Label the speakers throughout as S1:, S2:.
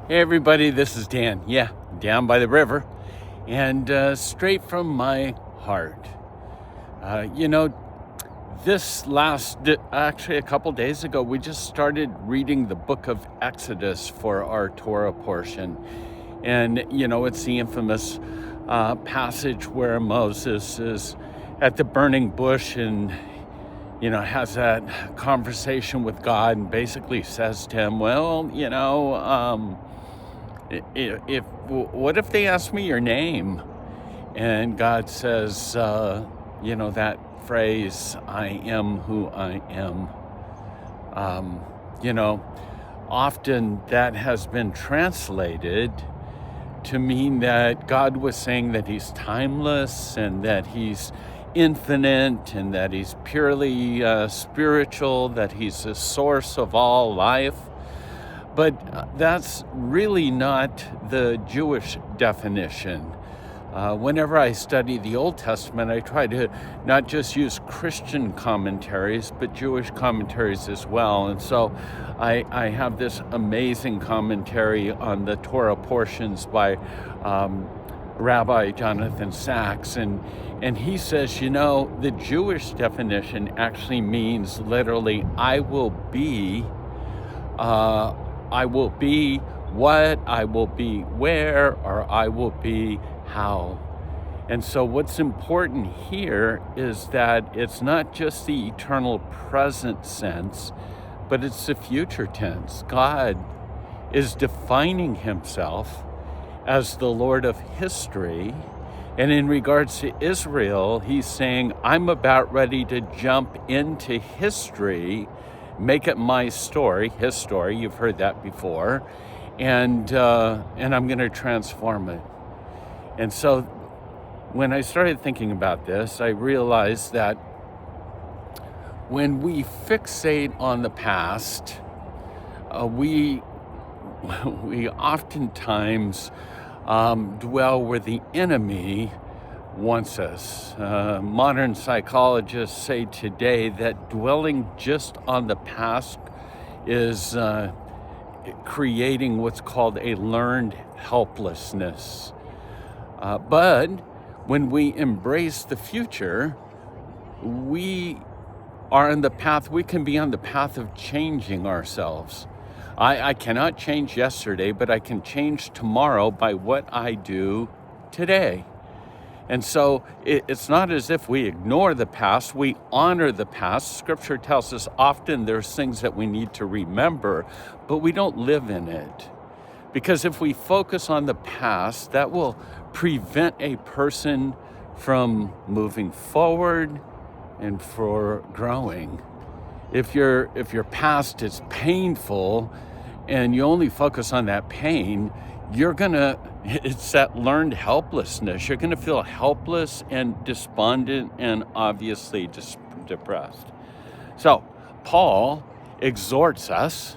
S1: Hey everybody, this is Dan. Yeah, down by the river and straight from my heart. Uh, you know, actually a couple days ago, we just started reading the book of Exodus for our Torah portion. And, it's the infamous passage where Moses is at the burning bush and, has that conversation with God and basically says to him, well, what if they ask me your name? And God says, that phrase, I am who I am. Um, you know, Often that has been translated to mean that God was saying that he's timeless and that he's infinite and that he's purely spiritual, that he's the source of all life. But that's really not the Jewish definition. Whenever I study the Old Testament, I try to not just use Christian commentaries, but Jewish commentaries as well. And so I have this amazing commentary on the Torah portions by Rabbi Jonathan Sachs. And he says, the Jewish definition actually means literally, I will be what, I will be where, or I will be how. And so what's important here is that it's not just the eternal present sense, but it's the future tense. God is defining himself as the Lord of history. And in regards to Israel, he's saying, I'm about ready to jump into history, make it my story, his story, you've heard that before, and I'm going to transform it. And so when I started thinking about this, I realized that when we fixate on the past, we oftentimes dwell where the enemy wants us. Modern psychologists say today that dwelling just on the past is creating what's called a learned helplessness. But when we embrace the future, we can be on the path of changing ourselves. I cannot change yesterday, but I can change tomorrow by what I do today. And so it's not as if we ignore the past, we honor the past. Scripture tells us often there's things that we need to remember, but we don't live in it. Because if we focus on the past, that will prevent a person from moving forward and for growing. If your past is painful and you only focus on that pain, it's that learned helplessness. You're gonna feel helpless and despondent and obviously depressed. So Paul exhorts us.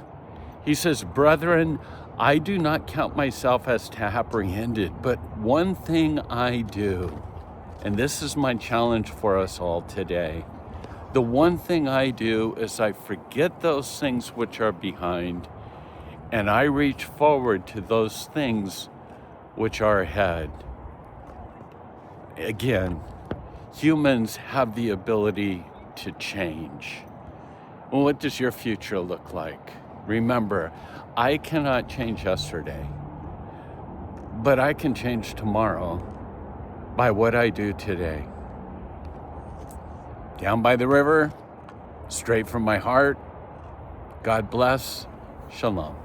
S1: He says, brethren, I do not count myself as apprehended, but one thing I do, and this is my challenge for us all today. The one thing I do is I forget those things which are behind, and I reach forward to those things which are ahead. Again, humans have the ability to change. Well, what does your future look like? Remember, I cannot change yesterday, but I can change tomorrow by what I do today. Down by the river, straight from my heart. God bless. Shalom.